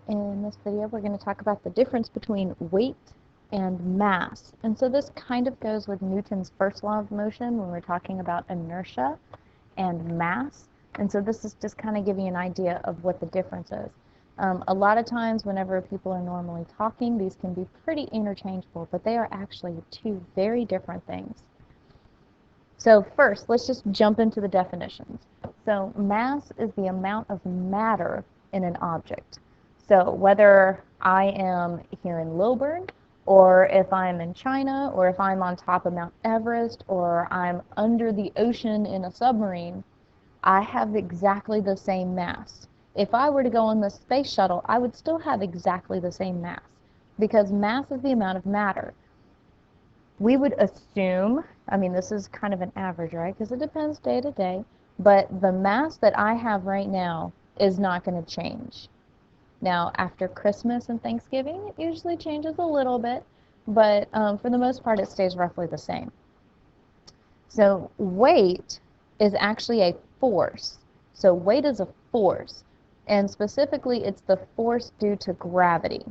In this video, we're going to talk about the difference between weight and mass. And so this kind of goes with Newton's first law of motion when we're talking about inertia and mass. And so this is just kind of giving you an idea of what the difference is. A lot of times whenever people are normally talking, these can be pretty interchangeable, but they are actually two very different things. So first, let's just jump into the definitions. So mass is the amount of matter in an object. So whether I am here in Lilburn, or if I'm in China, or if I'm on top of Mount Everest, or I'm under the ocean in a submarine, I have exactly the same mass. If I were to go on the space shuttle, I would still have exactly the same mass, because mass is the amount of matter. We would assume, I mean, this is kind of an average, right? Because it depends day to day, but the mass that I have right now is not going to change. Now, after Christmas and Thanksgiving, it usually changes a little bit, but for the most part, it stays roughly the same. So weight is actually a force. So weight is a force, and specifically, it's the force due to gravity.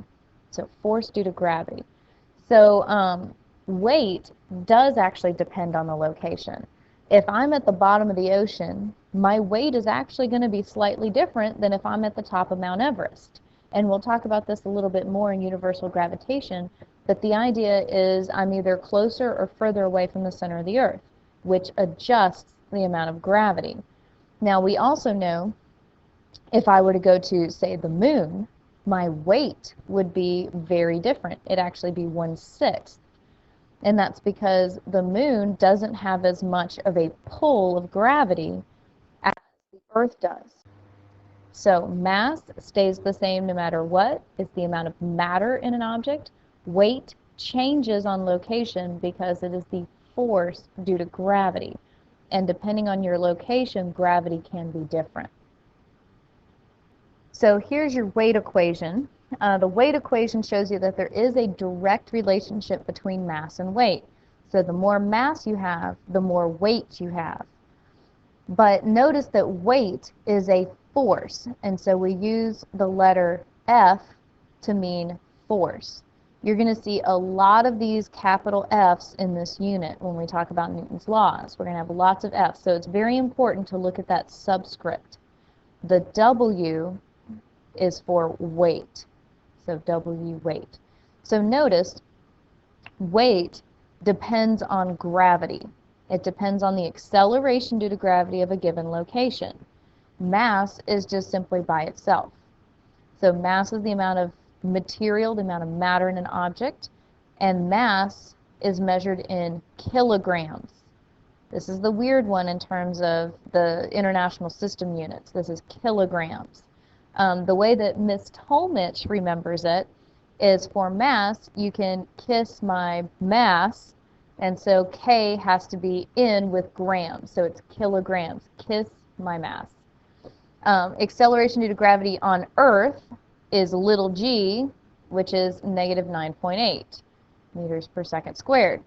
So force due to gravity. So weight does actually depend on the location. If I'm at the bottom of the ocean, my weight is actually going to be slightly different than if I'm at the top of Mount Everest. And we'll talk about this a little bit more in universal gravitation, but the idea is I'm either closer or further away from the center of the Earth, which adjusts the amount of gravity. Now, we also know if I were to go to, say, the moon, my weight would be very different. It'd actually be 1/6. And that's because the moon doesn't have as much of a pull of gravity as the Earth does. So mass stays the same no matter what. It's the amount of matter in an object. Weight changes on location because it is the force due to gravity. And depending on your location, gravity can be different. So here's your weight equation. The weight equation shows you that there is a direct relationship between mass and weight. So the more mass you have, the more weight you have. But notice that weight is a force, and so we use the letter F to mean force. You're going to see a lot of these capital F's in this unit when we talk about Newton's laws. We're going to have lots of F's, so it's very important to look at that subscript. The W is for weight. So W, weight. So notice weight depends on gravity. It depends on the acceleration due to gravity of a given location. Mass is just simply by itself. So mass is the amount of material, the amount of matter in an object, and mass is measured in kilograms. This is the weird one in terms of the international system units. This is kilograms. The way that Miss Tolmich remembers it is for mass, you can kiss my mass, and so K has to be in with grams, so it's kilograms. Kiss my mass. Acceleration due to gravity on Earth is little g, which is negative 9.8 meters per second squared.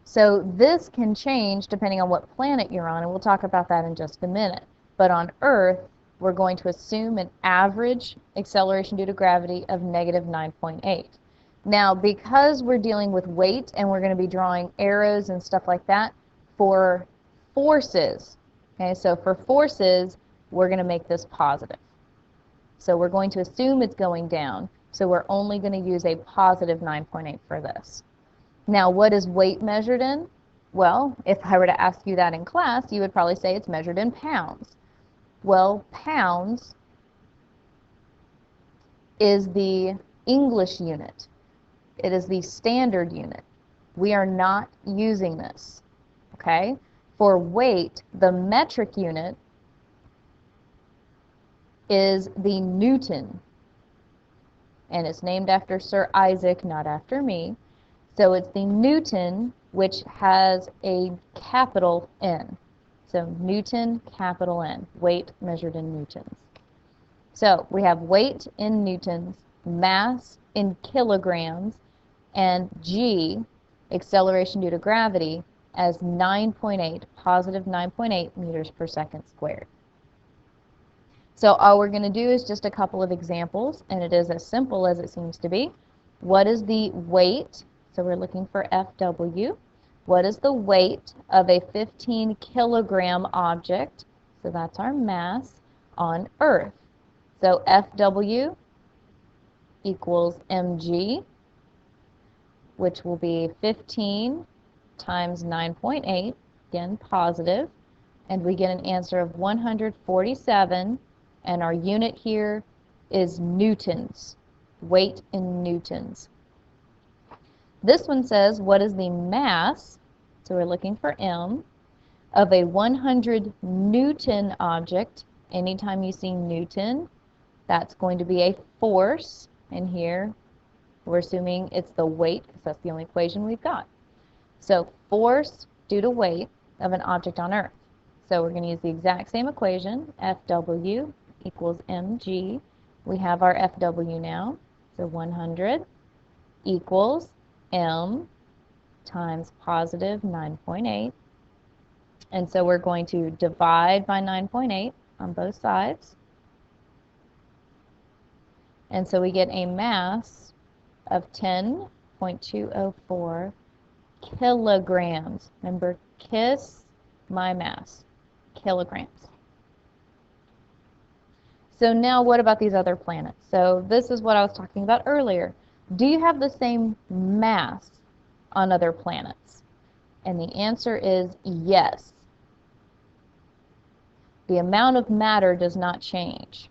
So this can change depending on what planet you're on, and we'll talk about that in just a minute. But on Earth, we're going to assume an average acceleration due to gravity of negative 9.8. Now, because we're dealing with weight and we're going to be drawing arrows and stuff like that for forces, okay, so for forces, we're going to make this positive. So we're going to assume it's going down, so we're only going to use a positive 9.8 for this. Now, what is weight measured in? Well, if I were to ask you that in class, you would probably say it's measured in pounds. Well, pounds is the English unit. It is the standard unit. We are not using this, okay? For weight, the metric unit is the Newton, and it's named after Sir Isaac, not after me. So it's the Newton, which has a capital N. So Newton, capital N, weight measured in newtons. So we have weight in newtons, mass in kilograms, and g, acceleration due to gravity, as 9.8, positive 9.8 meters per second squared. So all we're going to do is just a couple of examples, and it is as simple as it seems to be. What is the weight? So we're looking for FW. What is the weight of a 15 kilogram object? So that's our mass on Earth. So FW equals mg, which will be 15 times 9.8, again positive, and we get an answer of 147, and our unit here is newtons, weight in newtons. This one says, what is the mass, so we're looking for m, of a 100 newton object. Anytime you see newton, that's going to be a force, and here we're assuming it's the weight, because that's the only equation we've got. So force due to weight of an object on Earth. So we're going to use the exact same equation, FW equals mg. We have our FW now, so 100 equals m times positive 9.8. And so we're going to divide by 9.8 on both sides. And so we get a mass of 10.204 kilograms. Remember, kiss my mass, kilograms. So now what about these other planets? So this is what I was talking about earlier. Do you have the same mass on other planets? And the answer is yes. The amount of matter does not change.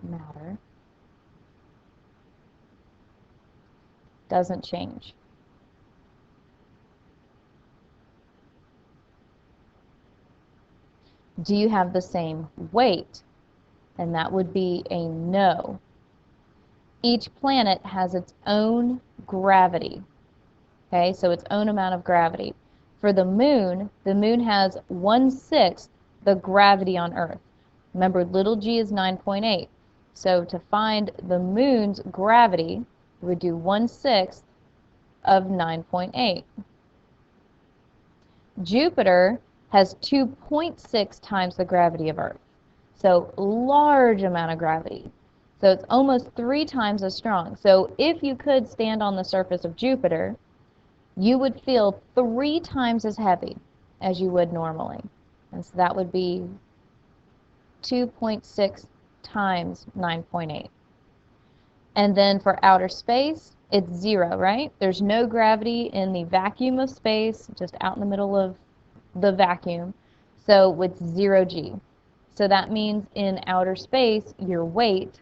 Matter doesn't change. Do you have the same weight? And that would be a no. Each planet has its own gravity. Okay, so its own amount of gravity. For the moon has 1/6 the gravity on Earth. Remember, little g is 9.8. So to find the moon's gravity, we would do 1/6 of 9.8. Jupiter has 2.6 times the gravity of Earth. So large amount of gravity. So it's almost 3 times as strong. So if you could stand on the surface of Jupiter, you would feel 3 times as heavy as you would normally. And so that would be 2.6 times 9.8. And then for outer space, it's 0, right? There's no gravity in the vacuum of space, just out in the middle of the vacuum. So it's 0g. So that means in outer space, your weight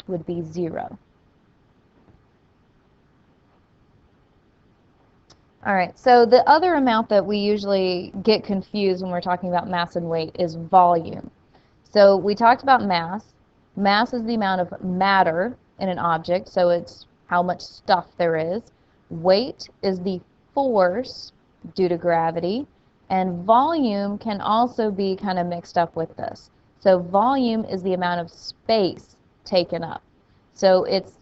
would be 0. All right, so the other amount that we usually get confused when we're talking about mass and weight is volume. So we talked about mass. Mass is the amount of matter in an object, so it's how much stuff there is. Weight is the force due to gravity, and volume can also be kind of mixed up with this. So volume is the amount of space taken up. So it's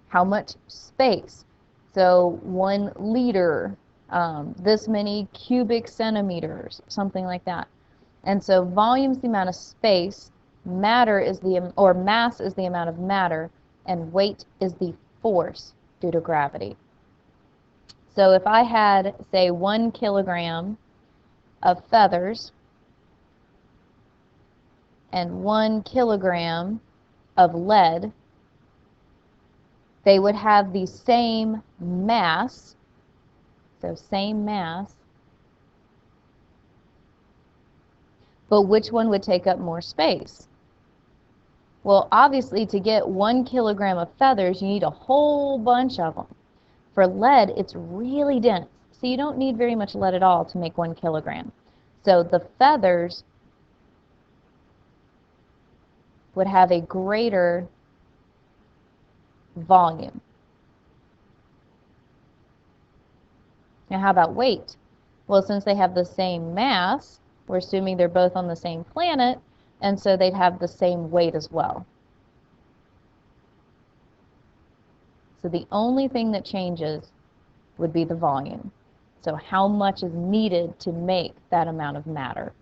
how much space. So 1 liter, this many cubic centimeters, something like that. And so volume is the amount of space, matter is or mass is the amount of matter, and weight is the force due to gravity. So if I had, say, 1 kilogram of feathers and 1 kilogram of lead, they would have the same mass, so same mass, but which one would take up more space? Well, obviously, to get 1 kilogram of feathers, you need a whole bunch of them. For lead, it's really dense, so you don't need very much lead at all to make 1 kilogram. So the feathers would have a greater volume. Now, how about weight? Well, since they have the same mass, we're assuming they're both on the same planet, and so they'd have the same weight as well. So the only thing that changes would be the volume. So how much is needed to make that amount of matter?